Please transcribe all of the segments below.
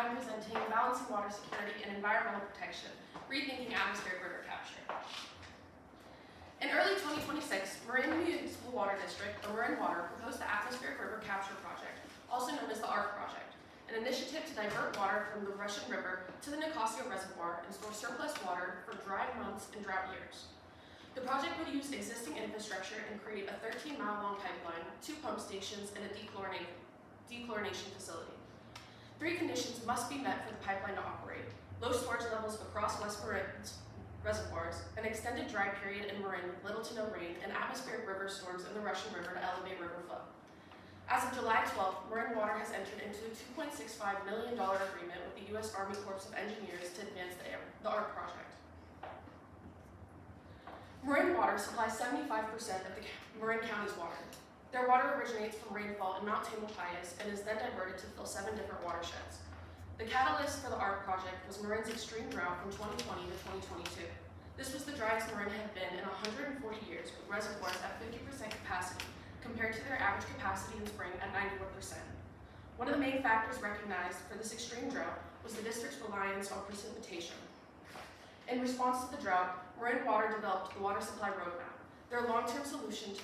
I'm presenting Balancing Water Security and Environmental Protection, Rethinking Atmospheric River Capture. In early 2026, Marin Municipal Water District, or Marin Water, proposed the Atmospheric River Capture Project, also known as the ARC Project, an initiative to divert water from the Russian River to the Nicasio Reservoir and store surplus water for dry months and drought years. The project would use existing infrastructure and create a 13-mile-long pipeline, 2 pump stations, and a dechlorination facility. 3 conditions must be met for the pipeline to operate: low storage levels across West Marin's reservoirs, an extended dry period in Marin with little to no rain, and atmospheric river storms in the Russian River to elevate river flow. As of July 12th, Marin Water has entered into a $2.65 million agreement with the U.S. Army Corps of Engineers to advance the ARC project. Marin Water supplies 75% of the Marin County's water. Their water originates from rainfall in Mount Tamalpais and is then diverted to fill 7 different watersheds. The catalyst for the ARC project was Marin's extreme drought from 2020 to 2022. This was the driest Marin had been in 140 years, with reservoirs at 50% capacity, compared to their average capacity in spring at 91%. One of the main factors recognized for this extreme drought was the district's reliance on precipitation. In response to the drought, Marin Water developed the Water Supply Roadmap, their long-term solution to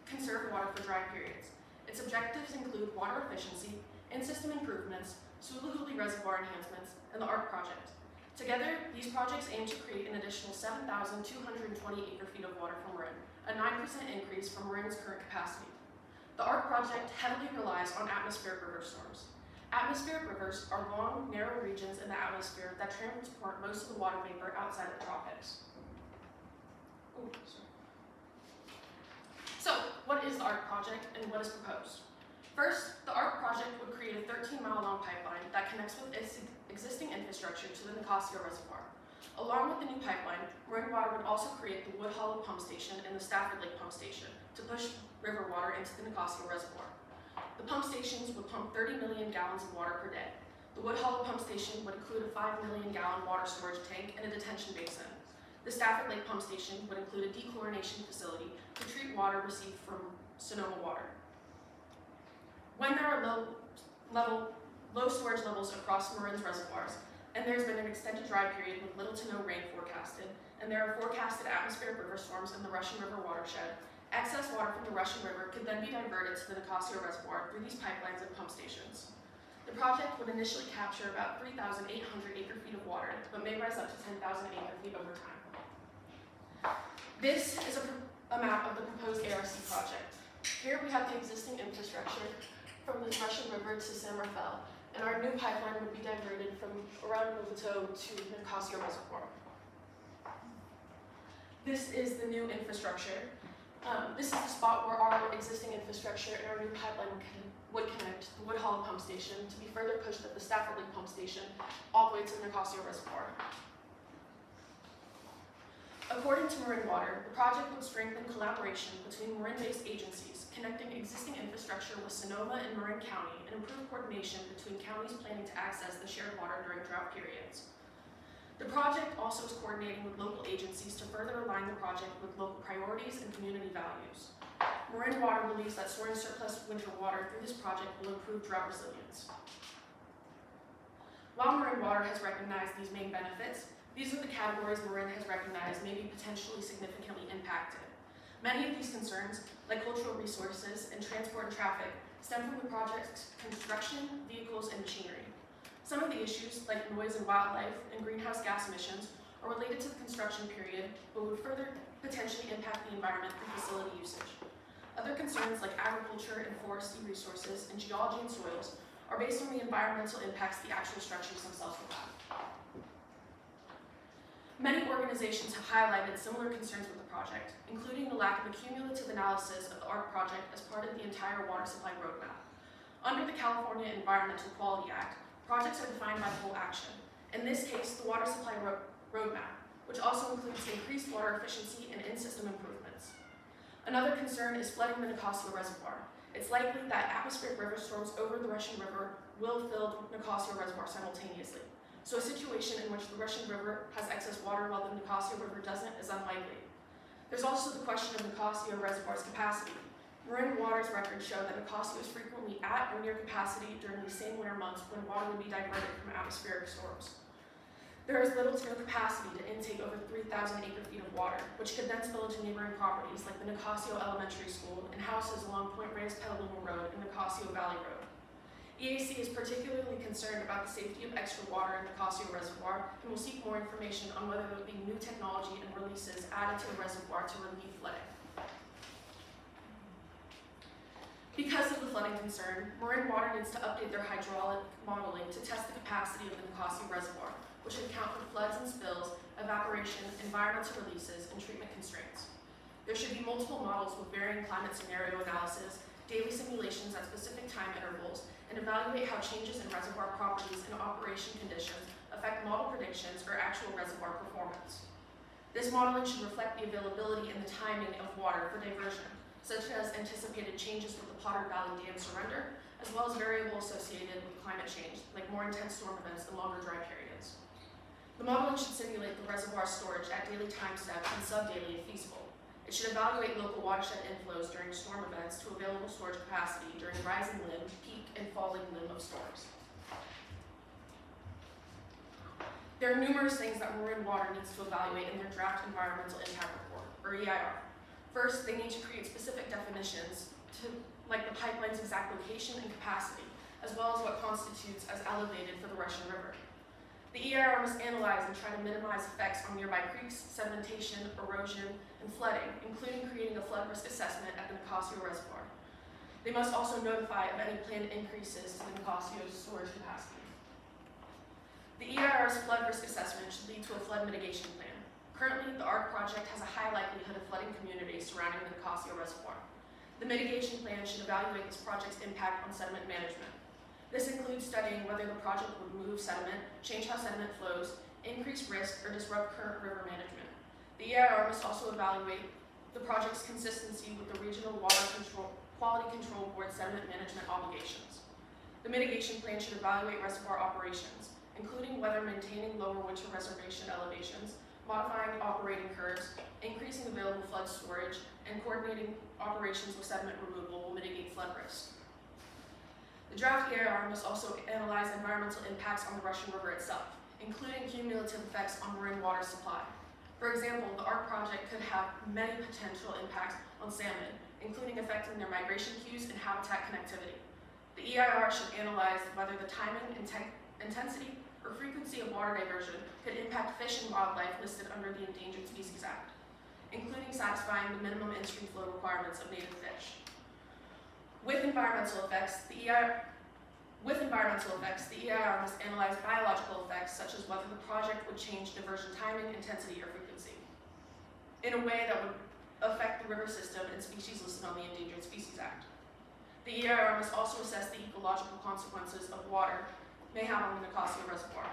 conserve water for dry periods. Its objectives include water efficiency, in-system improvements, Suluhuli Reservoir enhancements, and the ARC project. Together, these projects aim to create an additional 7,220 acre-feet of water from Marin, a 9% increase from Marin's current capacity. The ARC project heavily relies on atmospheric river storms. Atmospheric rivers are long, narrow regions in the atmosphere that transport most of the water vapor outside of the tropics. So, what is the ARC project and what is proposed? First, the ARC project would create a 13-mile-long pipeline that connects with its existing infrastructure to the Nicasio Reservoir. Along with the new pipeline, Marin Water would also create the Wood Hollow Pump Station and the Stafford Lake Pump Station to push river water into the Nicasio Reservoir. The pump stations would pump 30 million gallons of water per day. The Wood Hollow Pump Station would include a 5 million gallon water storage tank and a detention basin. The Stafford Lake Pump Station would include a dechlorination facility to treat water received from Sonoma water. When there are low storage levels across Marin's reservoirs, and there's been an extended dry period with little to no rain forecasted, and there are forecasted atmospheric river storms in the Russian River watershed, excess water from the Russian River could then be diverted to the Nicasio Reservoir through these pipelines and pump stations. The project would initially capture about 3,800 acre-feet of water, but may rise up to 10,000 acre-feet over time. This is a map of the proposed ARC project. Here we have the existing infrastructure from the Russian River to San Rafael, and our new pipeline would be diverted from around Novato to the Nicasio Reservoir. This is the new infrastructure. This is the spot where our existing infrastructure and our new pipeline would connect the Wood Hollow Pump Station to be further pushed at the Stafford Lake Pump Station all the way to the Nicasio Reservoir. According to Marin Water, the project would strengthen collaboration between Marin-based agencies, connecting existing infrastructure with Sonoma and Marin County, and improve coordination between counties planning to access the shared water during drought periods. The project also is coordinating with local agencies to further align the project with local priorities and community values. Marin Water believes that storing surplus winter water through this project will improve drought resilience. While Marin Water has recognized these main benefits, these are the categories Marin has recognized may be potentially significantly impacted. Many of these concerns, like cultural resources and transport and traffic, stem from the project's construction, vehicles, and machinery. Some of the issues, like noise and wildlife and greenhouse gas emissions, are related to the construction period, but would further potentially impact the environment through facility usage. Other concerns, like agriculture and forestry resources and geology and soils, are based on the environmental impacts the actual structures themselves will have. Many organizations have highlighted similar concerns with the project, including the lack of a cumulative analysis of the ARC project as part of the entire water supply roadmap. Under the California Environmental Quality Act, projects are defined by full action. In this case, the water supply roadmap, which also includes increased water efficiency and in-system improvements. Another concern is flooding the Nicasio Reservoir. It's likely that atmospheric river storms over the Russian River will fill the Nicasio Reservoir simultaneously. So a situation in which the Russian River has excess water while the Nicasio River doesn't is unlikely. There's also the question of Nicasio Reservoir's capacity. Marin water's records show that Nicasio is frequently at or near capacity during the same winter months when water would be diverted from atmospheric storms. There is little to no capacity to intake over 3,000 acre-feet of water, which could then spill into neighboring properties like the Nicasio Elementary School and houses along Point Reyes Petaluma Road and Nicasio Valley Road. EAC is particularly concerned about the safety of extra water in the Nicasio Reservoir and will seek more information on whether there will be new technology and releases added to the reservoir to relieve flooding. Because of the flooding concern, Marin Water needs to update their hydraulic modeling to test the capacity of the Nicasio Reservoir, which should account for floods and spills, evaporation, environmental releases, and treatment constraints. There should be multiple models with varying climate scenario analysis, daily simulations at specific time intervals, and evaluate how changes in reservoir properties and operation conditions affect model predictions or actual reservoir performance. This modeling should reflect the availability and the timing of water for diversion, such as anticipated changes with the Potter Valley Dam surrender, as well as variables associated with climate change, like more intense storm events and longer dry periods. The modeling should simulate the reservoir storage at daily time steps and sub-daily if feasible. It should evaluate local watershed inflows during storm events to available storage capacity during rising limb, peak, and falling limb of storms. There are numerous things that Marin Water needs to evaluate in their draft environmental impact report, or EIR. First, they need to create specific definitions like the pipeline's exact location and capacity, as well as what constitutes as elevated for the Russian River. The EIR must analyze and try to minimize effects on nearby creeks, sedimentation, erosion, and flooding, including creating a flood risk assessment at the Nicasio Reservoir. They must also notify of any planned increases to the Nicasio's storage capacity. The EIR's flood risk assessment should lead to a flood mitigation plan. Currently, the ARC project has a high likelihood of flooding communities surrounding the Nicasio Reservoir. The mitigation plan should evaluate this project's impact on sediment management. This includes studying whether the project would move sediment, change how sediment flows, increase risk, or disrupt current river management. The EIR must also evaluate the project's consistency with the Regional Quality Control Board sediment management obligations. The mitigation plan should evaluate reservoir operations, including whether maintaining lower winter reservation elevations, modifying operating curves, increasing available flood storage, and coordinating operations with sediment removal will mitigate flood risk. The draft EIR must also analyze environmental impacts on the Russian River itself, including cumulative effects on marine water supply. For example, the ARC project could have many potential impacts on salmon, including affecting their migration queues and habitat connectivity. The EIR should analyze whether the timing, intensity, or frequency of water diversion could impact fish and wildlife listed under the Endangered Species Act, including satisfying the minimum in-stream flow requirements of native fish. With environmental effects, the EIR must analyze biological effects such as whether the project would change diversion timing, intensity, or frequency in a way that would affect the river system and species listed on the Endangered Species Act. The EIR must also assess the ecological consequences of water may have on the Nicasio Reservoir.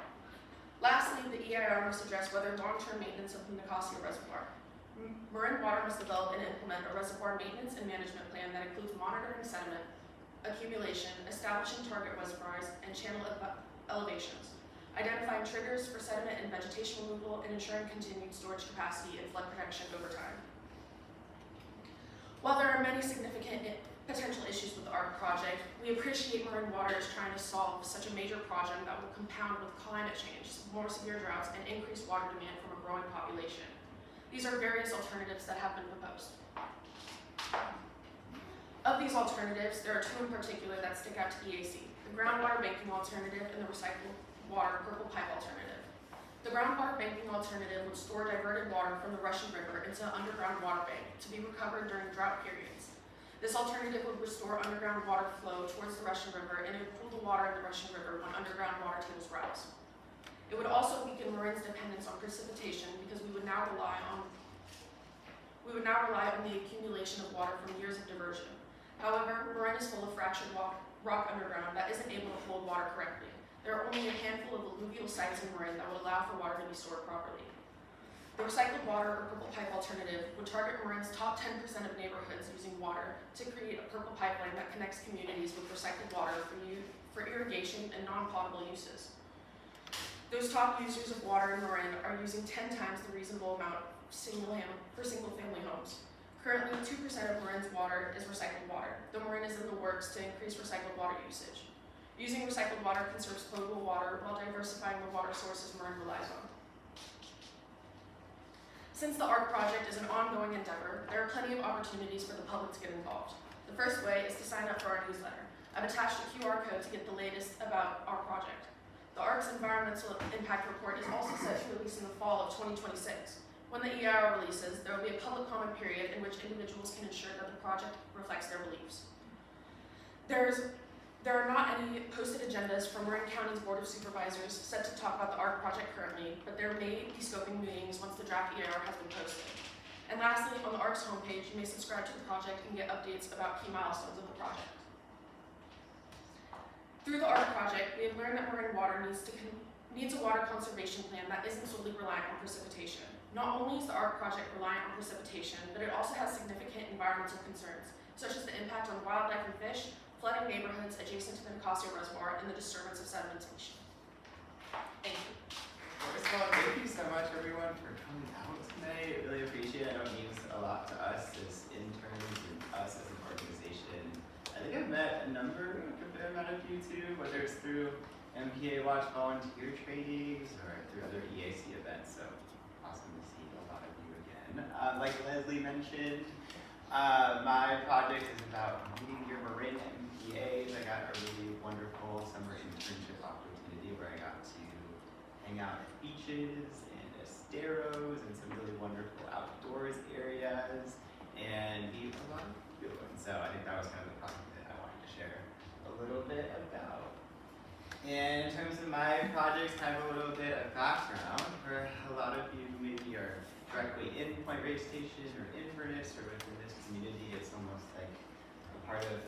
Lastly, the EIR must address whether long-term maintenance of the Nicasio Reservoir. Marin Water must develop and implement a reservoir maintenance and management plan that includes monitoring sediment accumulation, establishing target reservoirs and channel elevations, identifying triggers for sediment and vegetation removal, and ensuring continued storage capacity and flood protection over time. While there are many significant potential issues with the ARC project, we appreciate Marin Water is trying to solve such a major project that will compound with climate change, more severe droughts, and increased water demand from a growing population. These are various alternatives that have been proposed. Of these alternatives, there are two in particular that stick out to EAC, the groundwater banking alternative and the recycled water purple pipe alternative. The groundwater banking alternative would store diverted water from the Russian River into an underground water bank to be recovered during drought periods. This alternative would restore underground water flow towards the Russian River, and it would cool the water in the Russian River when underground water tables rise. It would also weaken Marin's dependence on precipitation because we would now rely on the accumulation of water from years of diversion. However, Marin is full of fractured rock underground that isn't able to hold water correctly. There are only a handful of alluvial sites in Marin that would allow for water to be stored properly. The recycled water or purple pipe alternative would target Marin's top 10% of neighborhoods using water to create a purple pipeline that connects communities with recycled water for irrigation and non-potable uses. Those top users of water in Marin are using 10 times the reasonable amount for single-family homes. Currently, 2% of Marin's water is recycled water, though Marin is in the works to increase recycled water usage. Using recycled water conserves potable water while diversifying the water sources Marin relies on. Since the ARC project is an ongoing endeavor, there are plenty of opportunities for the public to get involved. The first way is to sign up for our newsletter. I've attached a QR code to get the latest about our project. The ARC's environmental impact report is also set to release in the fall of 2026. When the EIR releases, there will be a public comment period in which individuals can ensure that the project reflects their beliefs. There are not any posted agendas from Marin County's Board of Supervisors set to talk about the ARC project currently, but there may be scoping meetings once the draft EIR has been posted. And lastly, on the ARC's homepage, you may subscribe to the project and get updates about key milestones of the project. Through the ARC project, we have learned that Marin water needs a water conservation plan that isn't solely reliant on precipitation. Not only is the ARC project reliant on precipitation, but it also has significant environmental concerns, such as the impact on wildlife and fish, flooding neighborhoods adjacent to the Nicosia Reservoir, and the disturbance of sedimentation. Thank you. First of all, thank you so much, everyone, for coming out tonight. I really appreciate it. I know it means a lot to us as interns and us as an organization. I think I've met a fair amount of you too, whether it's through MPA Watch volunteer trainings or through other EAC events. So awesome to see a lot of you again. Like Leslie mentioned, my project is about meeting your Marin MPAs. I got a really wonderful summer internship opportunity where I got to hang out at beaches and esteros and some really wonderful outdoors areas and meet a lot of people. And so I think that was kind of the project that I wanted to share a little bit about. And in terms of my projects, kind of a little bit of background for a lot of you who maybe are directly in Point Rate Station or Inverness or within this community. It's almost like a part of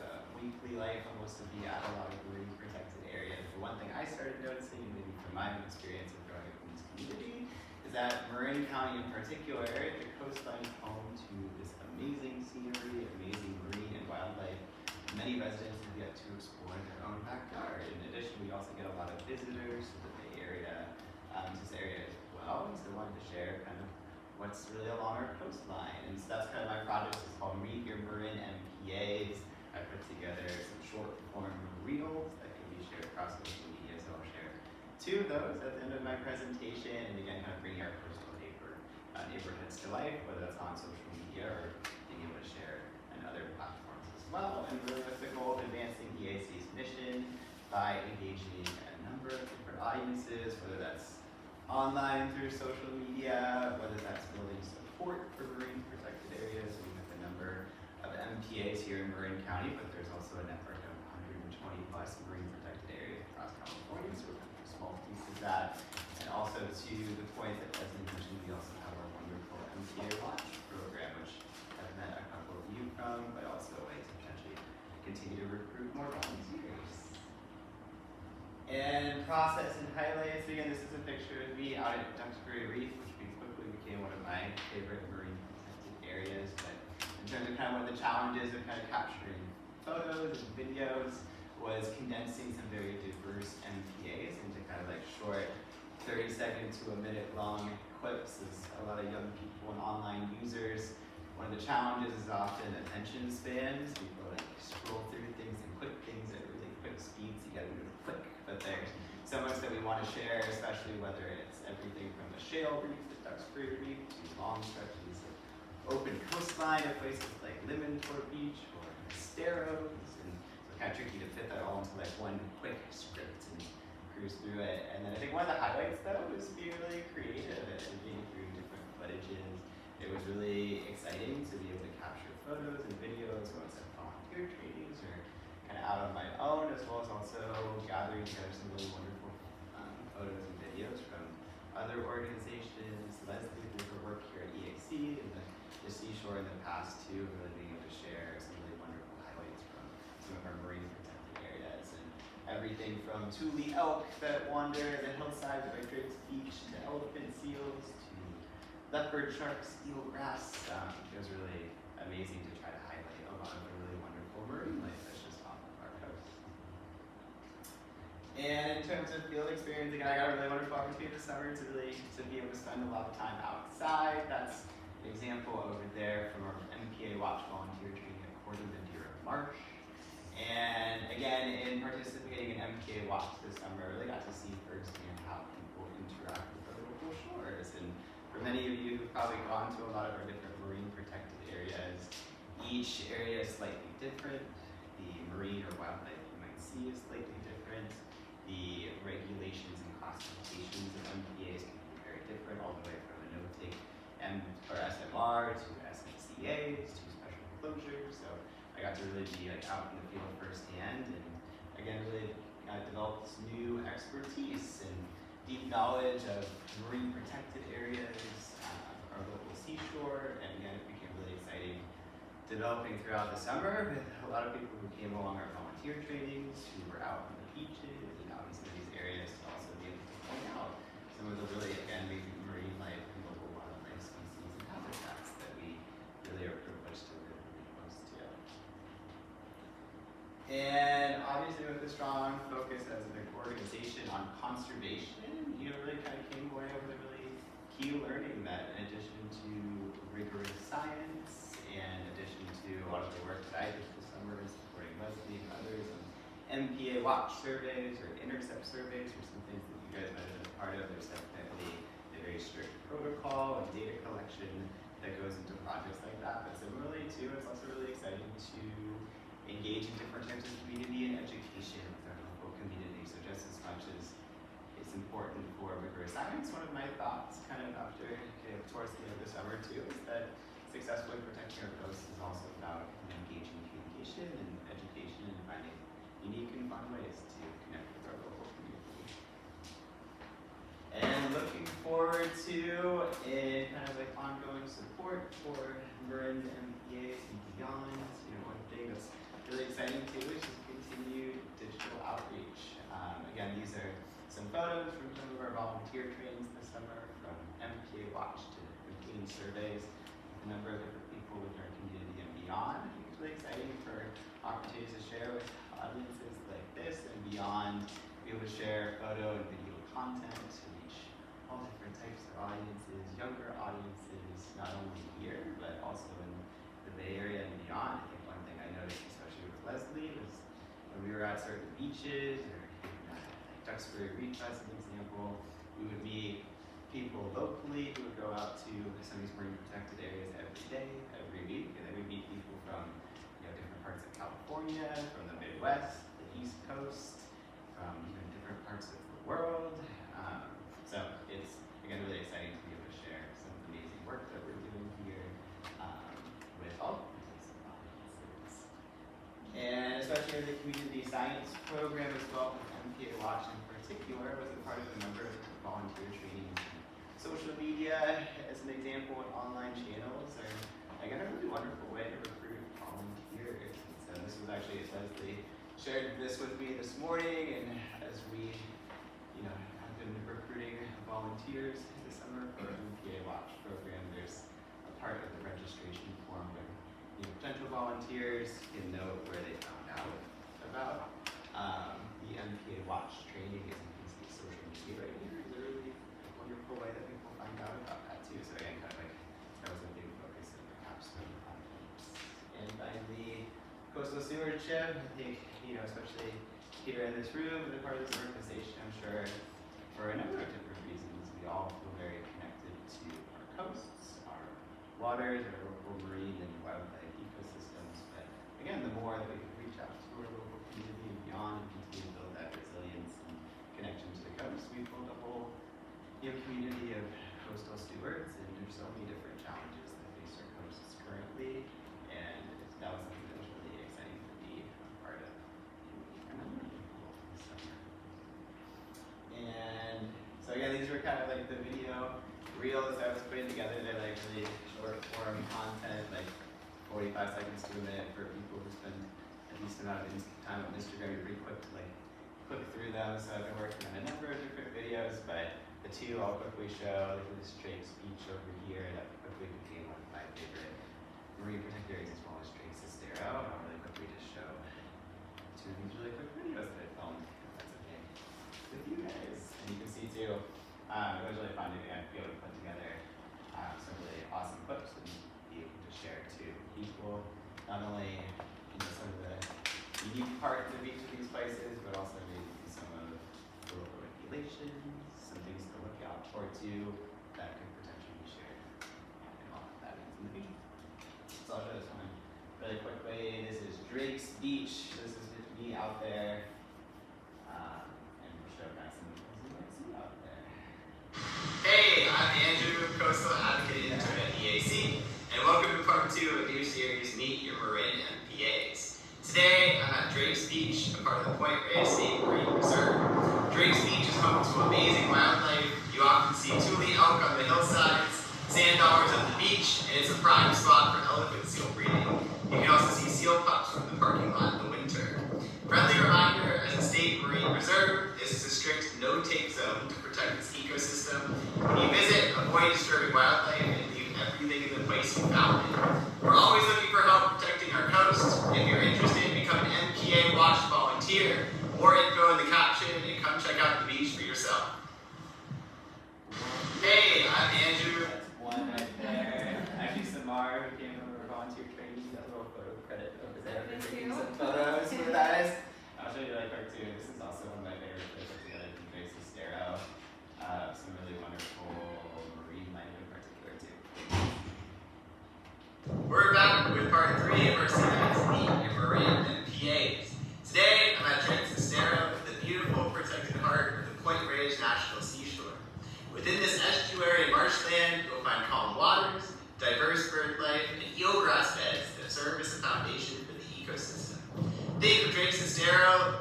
weekly life, almost to be at a lot of marine protected areas. But one thing I started noticing, maybe from my own experience of growing up in this community, is that Marin County in particular, the coastline is home to this amazing scenery, amazing marine and wildlife. Many residents have yet to explore in their own backyard. In addition, we also get a lot of visitors to the Bay Area, to this area as well. So I wanted to share kind of what's really along our coastline. And so that's kind of my project. It's called Meet Your Marin MPAs. I put together some short form reels that can be shared across social media, so I'll share 2 of those at the end of my presentation, and again, kind of bringing our coastal neighborhoods to life, whether that's on social media or being able to share on other platforms as well, and really with the goal of advancing EAC's mission by engaging a number of different audiences, whether that's online through social media, whether that's building support for marine protected areas. We have a number of MPAs here in Marin County, but there's also a network of 120 plus marine protected areas across California, so we're kind of a small piece of that. And also to the point that Leslie mentioned, we also have our wonderful MPA Watch program, which I've met a couple of you from, but also a way to potentially continue to recruit more volunteers. And process and highlights. Again, this is a picture of me out at Duxbury Reef, which quickly became one of my favorite marine protected areas. But in terms of kind of one of the challenges of kind of capturing photos and videos was condensing some very diverse MPAs into kind of like short 30-second to a minute long clips. As a lot of young people and online users, one of the challenges is often attention spans. People like scroll through things and click things at really quick speeds. You gotta do it quick, but there's so much that we want to share, especially whether it's everything from the shale reef, the Duxbury Reef, to long stretches of open coastline at places like Limontor Beach or Esteros, and so kind of tricky to fit that all into like one quick script and cruise through it. And then I think one of the highlights though was being really creative and being through different footages. It was really exciting to be able to capture photos and videos, whether it's at volunteer trainings or kind of out on my own, as well as also gathering together some really wonderful photos and videos from other organizations. Leslie, through her work here at EAC and the seashore in the past too, really being able to share some really wonderful highlights from some of our marine protected areas, and everything from Thule elk that wander the hillsides of Drake's Beach to elephant seals to leopard sharks, eelgrass. It was really amazing to try to highlight a lot of the really wonderful marine life that's just off of our coast. And in terms of field experience, again, I got a really wonderful opportunity this summer to be able to spend a lot of time outside. That's example over there from our MPA Watch volunteer training at Cordovan Marsh. And again, in participating in MPA Watch this summer, I really got to see firsthand how people interact with our local shores. And for many of you who've probably gone to a lot of our different marine protected areas, each area is slightly different. The marine or wildlife you might see is slightly different. The regulations and classifications of MPAs can be very different, all the way from a no-take or SMR to SMCAs to special closures. So I got to really be out in the field firsthand, and again really develop this new expertise and deep knowledge of marine protected areas, our local seashore, and again it became really exciting developing throughout the summer with a lot of people who came along our volunteer trainings, who were out on the beaches and out in some of these areas to also be able to point out some of the really, again, maybe marine life and local wildlife species and habitats that we really are privileged to live really close to. And obviously with a strong focus as an organization on conservation, really kind of came away with a really key learning that in addition to rigorous science, and in addition to a lot of the work that I did this summer in supporting Leslie and others on MPA Watch surveys or intercept surveys or some things that you guys might have been a part of, there's definitely a very strict protocol and data collection that goes into projects like that. But similarly too, it's also really exciting to engage in different types of community and education with our local community. So just as much as it's important for rigorous science, one of my thoughts kind of after towards the end of the summer too is that successfully protecting our coast is also about engaging communication and education and finding unique and fun ways to connect with our local community. And looking forward to in kind of ongoing support for Marin MPAs and beyond. One thing that's really exciting too is just continued digital outreach. Again, these are some photos from some of our volunteer trainings this summer, from MPA Watch to routine surveys, a number of different people within our community and beyond. I think it's really exciting for opportunities to share with audiences like this and beyond, be able to share photo and video content to reach all different types of audiences, younger audiences, not only here, but also in the Bay Area and beyond. I think one thing I noticed, especially with Leslie, was when we were at certain beaches, or like Duxbury Reach as an example, we would meet people locally who would go out to some of these marine protected areas every day, every week, and then we meet people from different parts of California, from the Midwest, the East Coast, from different parts of the world. So it's again really exciting to be able to share some of the amazing work that we're doing here with all types of audiences. And especially in the community science program as well, with MPA Watch in particular, was a part of a number of volunteer trainings. Social media, as an example, and online channels are, again, a really wonderful way to recruit volunteers. So this was actually, Leslie shared this with me this morning, and as we, have been recruiting volunteers this summer for our MPA Watch program, there's a part of the registration form where potential volunteers can note where they found out about the MPA Watch training, and you can see social media right here. Is a really wonderful way that people find out about that too. So again, that was a big focus of the Capstone conference. And finally, coastal stewardship. I think, especially here in this room and a part of this organization, I'm sure for a number of different reasons, we all feel very connected to our coasts, our waters, our local marine and wildlife ecosystems. But again, the more that we can reach out to our local community and beyond and continue to build that resilience and connection to the coast, we build a whole community of coastal stewards, and there's so many different challenges that face our coasts currently, and that was something that was really exciting to be a part of. And I'm really cool this summer. And so again, these were kind of like the video reels I was putting together. They're like really short form content, like 45 seconds to a minute for people who spend a decent amount of time on Instagram. You're pretty quick to click through them. So I've been working on a number of different videos, but the two I'll quickly show, like this Drake's Beach over here, that quickly became one of my favorite marine protected areas, as well as Drake's Estero. And I'll really quickly just show two of these really quick videos that I filmed, if that's okay with you guys. And you can see too, it was really fun to be able to put together some really awesome clips be part of the beach of these places, but also maybe some of the local regulations, some things to look out for too that could potentially be shared, and all of that means in the beach. So I'll show this one really quick way. This is Drake's Beach. This is me out there, and we'll show guys some of the things you might see out there. Hey, I'm Andrew, Coastal Advocate Intern at EAC, and welcome to part 2 of new series Meet Your Marin MPAs. Today, I'm at Drake's Beach, a part of the Point Reyes State Marine Reserve. Drake's Beach is home to amazing wildlife. You often see Thule elk on the hillsides, sand dollars on the beach, and it's a prime spot for elephant seal breeding. You can also see seal pups from the parking lot in the winter. Friendly reminder, as a state marine reserve, this is a strict no-take zone to protect this ecosystem. When you visit, avoid disturbing wildlife and leave everything in the place you found it. We're always looking for help protecting our coast. If you're interested, become an MPA Watch volunteer. More info in the caption, and come check out the beach for yourself. Hey, I'm Andrew. That's one right there. Actually, Samar, who came from our volunteer training, that little photo credit over there for taking some photos with us. I'll show you that cartoon. This is also one of my favorite photos together from Paige. Some really wonderful marine life in particular too. We're back with part 3 of our series, Meet Your Marin MPAs. Today, I'm at Drake's the beautiful protected heart of the Point Reyes National Seashore. Within this estuary and marshland, you'll find calm waters, diverse bird life, and eelgrass beds that serve as the foundation for the ecosystem. Think of Drake's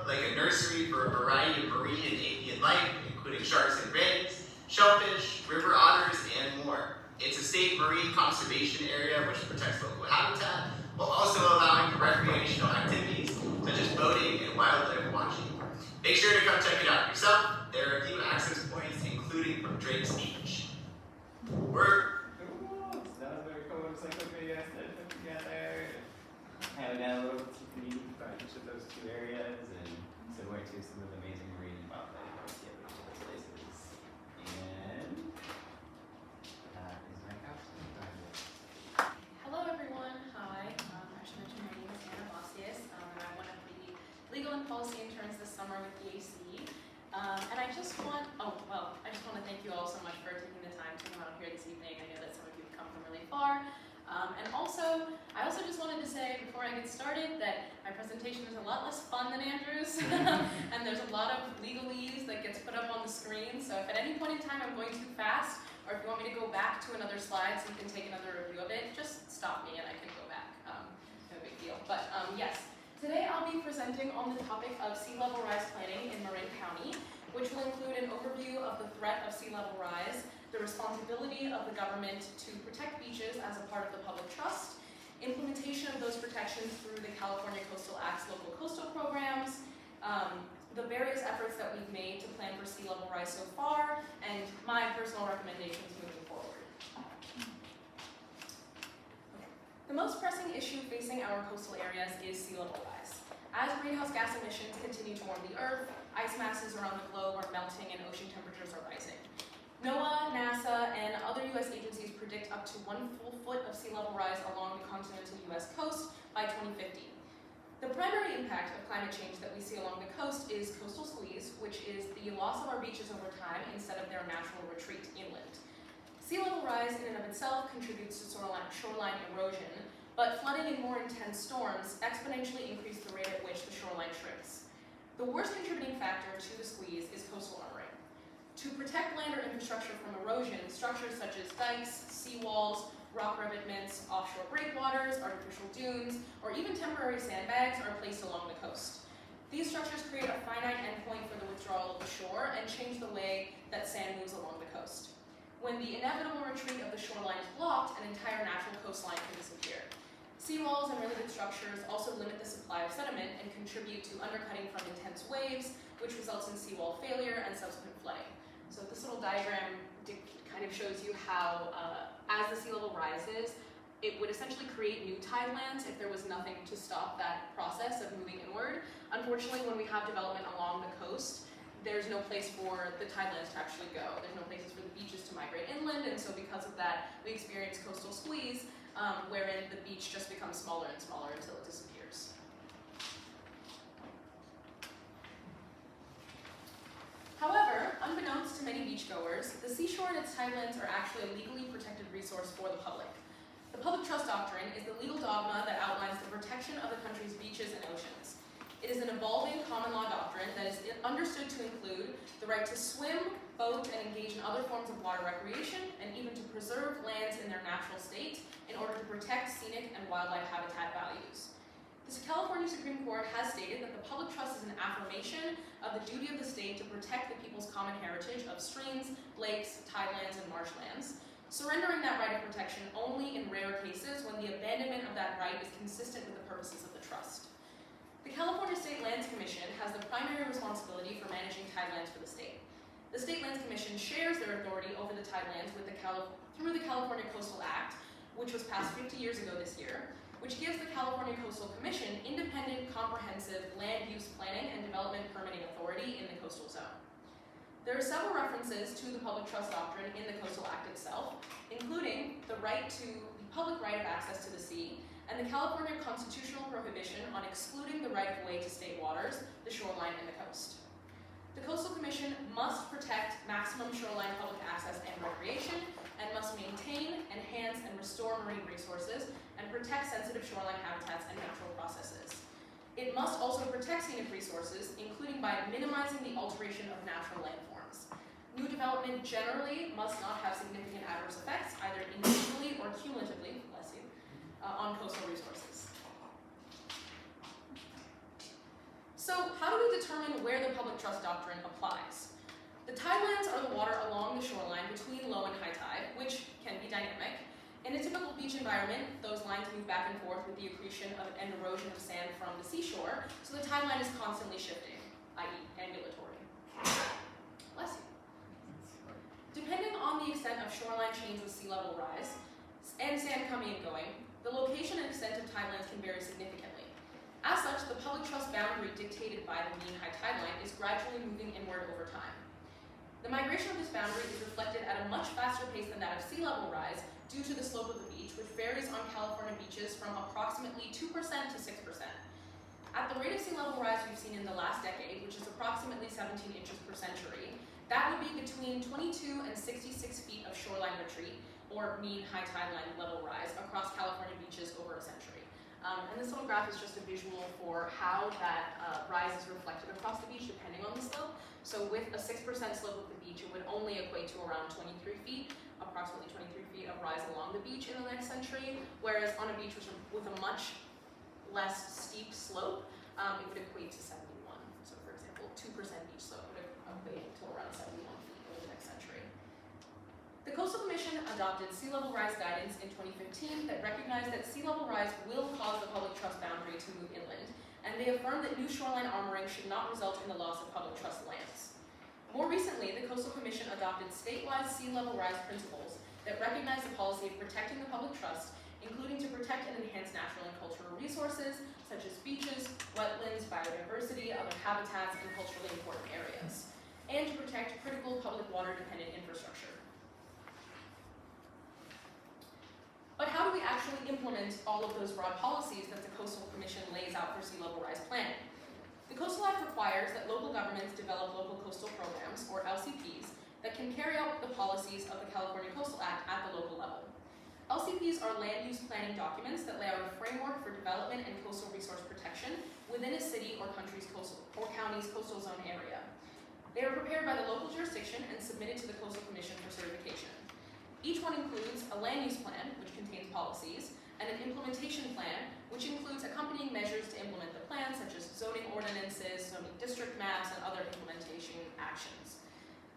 like a nursery for a variety of marine and avian life, including sharks and rays, shellfish, river otters, and more. It's a state marine conservation area which protects local habitat, while also allowing for recreational activities such as boating and wildlife watching. Make sure to come check it out yourself. There are a few access points, including from Drake's Beach. That was very cool. Looks like what you guys did put together. Having a little community for each of those 2 areas, and similar to some of the amazing marine and wildlife we see at each of those places. And that is my capstone. Hello everyone, hi. I should mention my name is Bassias, and I'm one of the legal and policy interns this summer with EAC. And I just want to thank you all so much for taking the time to come out here this evening. I know that some of you have come from really far. And also, I also just wanted to say before I get started that my presentation is a lot less fun than Andrew's, and there's a lot of legalese that gets put up on the screen. So if at any point in time I'm going too fast, or if you want me to go back to another slide so you can take another review of it, just stop me and I can go back. No big deal. But yes, today I'll be presenting on the topic of sea level rise planning in Marin County, which will include an overview of the threat of sea level rise, the responsibility of the government to protect beaches as a part of the public trust, implementation of those protections through the California Coastal Act's local coastal programs, the various efforts that we've made to plan for sea level rise so far, and my personal recommendations moving forward. Okay. The most pressing issue facing our coastal areas is sea level rise. As greenhouse gas emissions continue to warm the Earth, ice masses around the globe are melting and ocean temperatures are rising. NOAA, NASA, and other U.S. agencies predict up to 1 full foot of sea level rise along the continental U.S. coast by 2050. The primary impact of climate change that we see along the coast is coastal squeeze, which is the loss of our beaches over time instead of their natural retreat inland. Sea level rise in and of itself contributes to shoreline erosion, but flooding and more intense storms exponentially increase the rate at which the shoreline shrinks. The worst contributing factor to the squeeze is coastal armoring. To protect land or infrastructure from erosion, structures such as dikes, seawalls, rock revetments, offshore breakwaters, artificial dunes, or even temporary sandbags are placed along the coast. These structures create a finite endpoint for the withdrawal of the shore and change the way that sand moves along the coast. When the inevitable retreat of the shoreline is blocked, an entire natural coastline can disappear. Seawalls and related structures also limit the supply of sediment and contribute to undercutting from intense waves, which results in seawall failure and subsequent flooding. So this little diagram kind of shows you how, as the sea level rises, it would essentially create new tidelands if there was nothing to stop that process of moving inward. Unfortunately, when we have development along the coast, there's no place for the tidelands to actually go. There's no places for the beaches to migrate inland, and so because of that, we experience coastal squeeze, wherein the beach just becomes smaller and smaller until it disappears. beachgoers, the seashore and its tidelands are actually a legally protected resource for the public. The public trust doctrine is the legal dogma that outlines the protection of the country's beaches and oceans. It is an evolving common law doctrine that is understood to include the right to swim, boat, and engage in other forms of water recreation, and even to preserve lands in their natural state in order to protect scenic and wildlife habitat values. The California Supreme Court has stated that the public trust is an affirmation of the duty of the state to protect the people's common heritage of streams, lakes, tidelands, and marshlands, surrendering that right of protection only in rare cases when the abandonment of that right is consistent with the purposes of the trust. The California State Lands Commission has the primary responsibility for managing tidelands for the state. The State Lands Commission shares their authority over the tidelands with through the California Coastal Act, which was passed 50 years ago this year, which gives the California Coastal Commission independent, comprehensive land use planning and development permitting authority in the coastal zone. There are several references to the public trust doctrine in the Coastal Act itself, including the public right of access to the sea, and the California constitutional prohibition on excluding the right of way to state waters, the shoreline, and the coast. The Coastal Commission must protect maximum shoreline public access and recreation, and must maintain, enhance, and restore marine resources, and protect sensitive shoreline habitats and natural processes. It must also protect scenic resources, including by minimizing the alteration of natural landforms. New development generally must not have significant adverse effects, either individually or cumulatively, on coastal resources. So, how do we determine where the public trust doctrine applies? The tidelands are the water along the shoreline between low and high tide, which can be dynamic. In a typical beach environment, those lines move back and forth with the accretion and erosion of sand from the seashore, so the tideline is constantly shifting, i.e. ambulatory. Bless you. Depending on the extent of shoreline change with sea level rise, and sand coming and going, the location and extent of tidelands can vary significantly. As such, the public trust boundary dictated by the mean high tide line is gradually moving inward over time. The migration of this boundary is reflected at a much faster pace than that of sea level rise due to the slope of the beach, which varies on California beaches from approximately 2% to 6%. At the rate of sea level rise we've seen in the last decade, which is approximately 17 inches per century, that would be between 22 and 66 feet of shoreline retreat, or mean high tide line level rise, across California beaches over a century. And this little graph is just a visual for how that rise is reflected across the beach depending on the slope. So with a 6% slope of the beach, it would only equate to around 23 feet, approximately 23 feet of rise along the beach in the next century, whereas on a beach with a much less steep slope, it would equate to 71. So for example, 2% beach slope would equate to around 71 feet over the next century. The Coastal Commission adopted sea level rise guidance in 2015 that recognized that sea level rise will cause the public trust boundary to move inland, and they affirmed that new shoreline armoring should not result in the loss of public trust lands. More recently, the Coastal Commission adopted statewide sea level rise principles that recognize the policy of protecting the public trust, including to protect and enhance natural and cultural resources, such as beaches, wetlands, biodiversity, other habitats, and culturally important areas, and to protect critical public water-dependent infrastructure. But how do we actually implement all of those broad policies that the Coastal Commission lays out for sea level rise planning? The Coastal Act requires that local governments develop local coastal programs, or LCPs, that can carry out the policies of the California Coastal Act at the local level. LCPs are land use planning documents that lay out a framework for development and coastal resource protection within a city or county's coastal zone area. They are prepared by the local jurisdiction and submitted to the Coastal Commission for certification. Each one includes a land use plan, which contains policies, and an implementation plan, which includes accompanying measures to implement the plan, such as zoning ordinances, zoning district maps, and other implementation actions.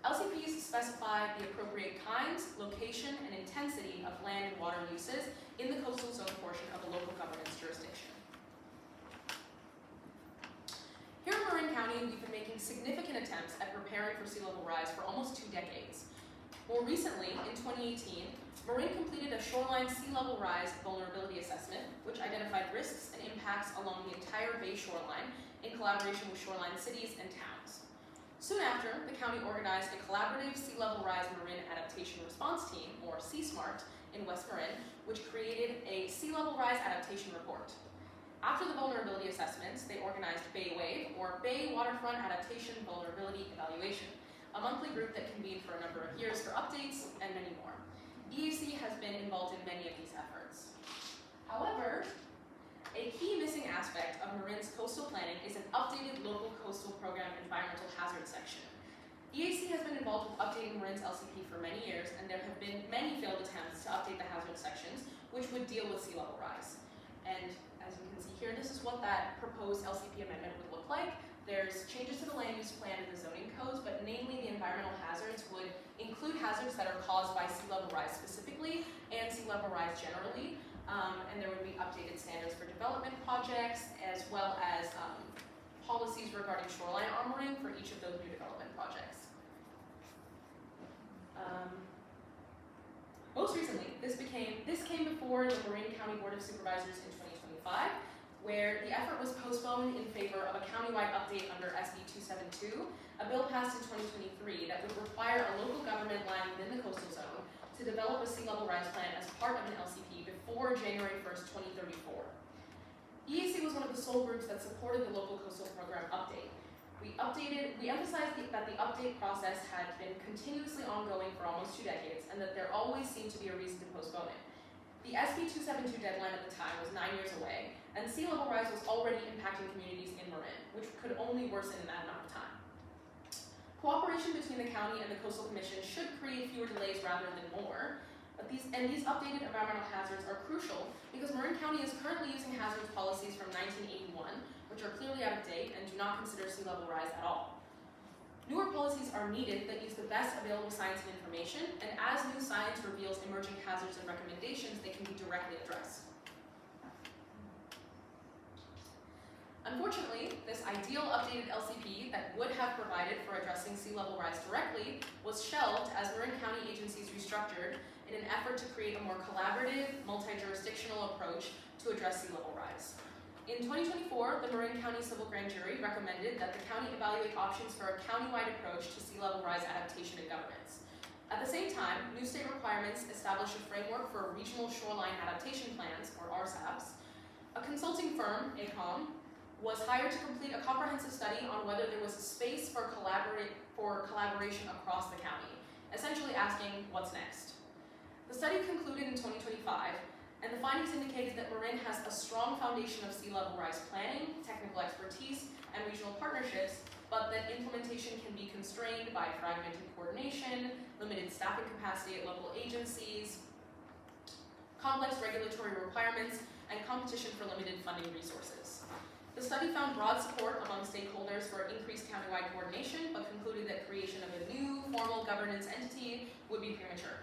LCPs specify the appropriate kinds, location, and intensity of land and water uses in the coastal zone portion of the local government's jurisdiction. Here in Marin County, we've been making significant attempts at preparing for sea level rise for almost 2 decades. More recently, in 2018, Marin completed a shoreline sea level rise vulnerability assessment, which identified risks and impacts along the entire bay shoreline in collaboration with shoreline cities and towns. Soon after, the county organized a collaborative sea level rise Marin adaptation response team, or CSMART, in West Marin, which created a sea level rise adaptation report. After the vulnerability assessments, they organized Bay Wave, or Bay Waterfront Adaptation Vulnerability Evaluation, a monthly group that convened for a number of years for updates and many more. EAC has been involved in many of these efforts. However, a key missing aspect of Marin's coastal planning is an updated local coastal program environmental hazard section. EAC has been involved with updating Marin's LCP for many years, and there have been many failed attempts to update the hazard sections, which would deal with sea level rise. And as you can see here, this is what that proposed LCP amendment would look like. There's changes to the land use plan and the zoning codes, but namely the environmental hazards would include hazards that are caused by sea level rise specifically and sea level rise generally. And there would be updated standards for development projects, as well as policies regarding shoreline armoring for each of those new development projects. Most recently, this came before the Marin County Board of Supervisors in 2025, where the effort was postponed in favor of a countywide update under SB 272, a bill passed in 2023 that would require a local government lying within the coastal zone to develop a sea level rise plan as part of an LCP before January 1st, 2034. EAC was one of the sole groups that supported the local coastal program update. We emphasized that the update process had been continuously ongoing for almost 2 decades, and that there always seemed to be a reason to postpone it. The SB 272 deadline at the time was 9 years away, and sea level rise was already impacting communities in Marin, which could only worsen in that amount of time. Cooperation between the county and the Coastal Commission should create fewer delays rather than more, but these updated environmental hazards are crucial because Marin County is currently using hazards policies from 1981, which are clearly out of date and do not consider sea level rise at all. Newer policies are needed that use the best available science and information, and as new science reveals emerging hazards and recommendations, they can be directly addressed. Unfortunately, this ideal updated LCP that would have provided for addressing sea level rise directly was shelved as Marin County agencies restructured in an effort to create a more collaborative, multi-jurisdictional approach to address sea level rise. In 2024, the Marin County Civil Grand Jury recommended that the county evaluate options for a countywide approach to sea level rise adaptation and governance. At the same time, new state requirements establish a framework for regional shoreline adaptation plans, or RSAPs. A consulting firm, ACOM, was hired to complete a comprehensive study on whether there was a space for collaboration across the county, essentially asking, what's next? The study concluded in 2025, and the findings indicated that Marin has a strong foundation of sea level rise planning, technical expertise, and regional partnerships, but that implementation can be constrained by fragmented coordination, limited staffing capacity at local agencies, complex regulatory requirements, and competition for limited funding resources. The study found broad support among stakeholders for increased countywide coordination, but concluded that creation of a new formal governance entity would be premature.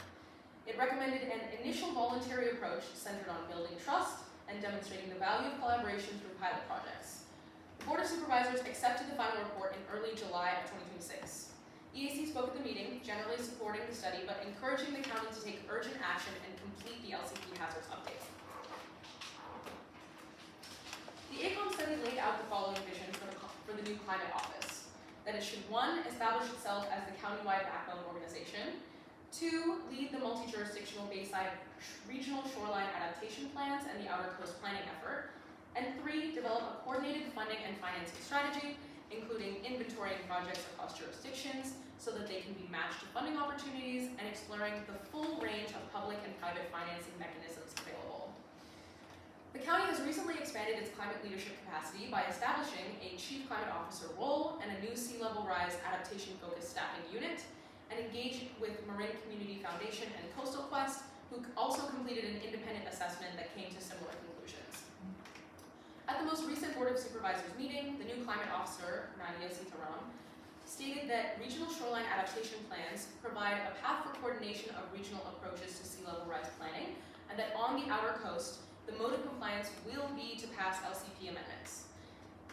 It recommended an initial voluntary approach centered on building trust and demonstrating the value of collaboration through pilot projects. The Board of Supervisors accepted the final report in early July of 2026. EAC spoke at the meeting, generally supporting the study, but encouraging the county to take urgent action and complete the LCP hazards update. The ACOM study laid out the following vision for the new climate office: that it should 1, establish itself as the countywide backbone organization, 2, lead the multi-jurisdictional Bayside regional shoreline adaptation plans and the outer coast planning effort, and 3, develop a coordinated funding and financing strategy, including inventorying projects across jurisdictions so that they can be matched to funding opportunities and exploring the full range of public and private financing mechanisms available. The county has recently expanded its climate leadership capacity by establishing a Chief Climate Officer role and a new sea level rise adaptation-focused staffing unit, and engaged with Marin Community Foundation and Coastal Quest, who also completed an independent assessment that came to similar conclusions. At the most recent Board of Supervisors meeting, the new climate officer, Bassias, stated that regional shoreline adaptation plans provide a path for coordination of regional approaches to sea level rise planning, and that on the outer coast, the mode of compliance will be to pass LCP amendments.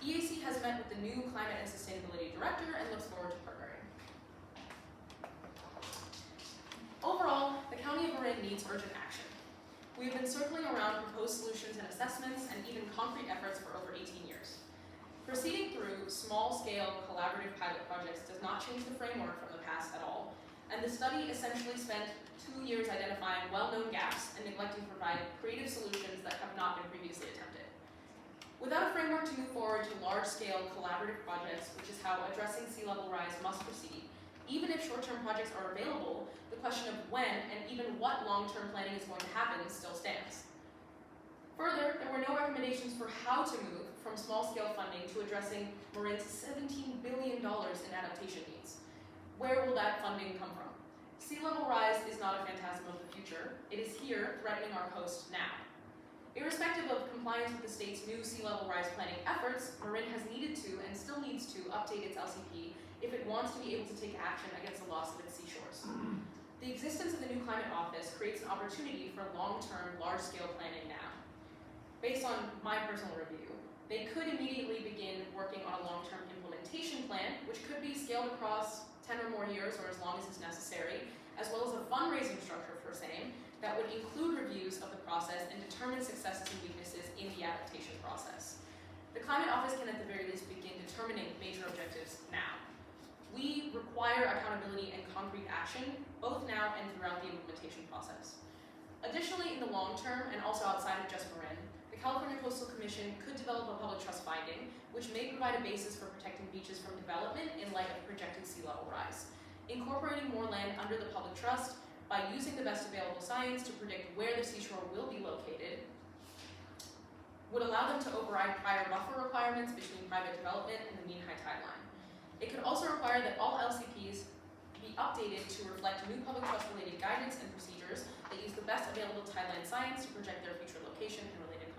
EAC has met with the new Climate and Sustainability Director and looks forward to partnering. Overall, the County of Marin needs urgent action. We have been circling around proposed solutions and assessments and even concrete efforts for over 18 years. Proceeding through small-scale collaborative pilot projects does not change the framework from the past at all, and the study essentially spent 2 years identifying well-known gaps and neglecting to provide creative solutions that have not been previously attempted. Without a framework to move forward to large-scale collaborative projects, which is how addressing sea level rise must proceed, Even if short-term projects are available, the question of when and even what long-term planning is going to happen still stands. Further, there were no recommendations for how to move from small-scale funding to addressing Marin's $17 billion in adaptation needs. Where will that funding come from? Sea level rise is not a phantasm of the future. It is here, threatening our coast now. Irrespective of compliance with the state's new sea level rise planning efforts, Marin has needed to and still needs to update its LCP if it wants to be able to take action against the loss of its seashores. The existence of the new climate office creates an opportunity for long-term, large-scale planning now. Based on my personal review, they could immediately begin working on a long-term implementation plan, which could be scaled across 10 or more years or as long as is necessary, as well as a fundraising structure for same that would include reviews of the process and determine successes and weaknesses in the adaptation process. The Climate Office can at the very least begin determining major objectives now. We require accountability and concrete action, both now and throughout the implementation process. Additionally, in the long term, and also outside of just Marin, the California Coastal Commission could develop a public trust finding, which may provide a basis for protecting beaches from development in light of projected sea level rise. Incorporating more land under the public trust by using the best available science to predict where the seashore will be located would allow them to override prior buffer requirements between private development and the mean high tide line. It could also require that all LCPs be updated to reflect new public trust related guidance and procedures that use the best available tideline science to project their future location and related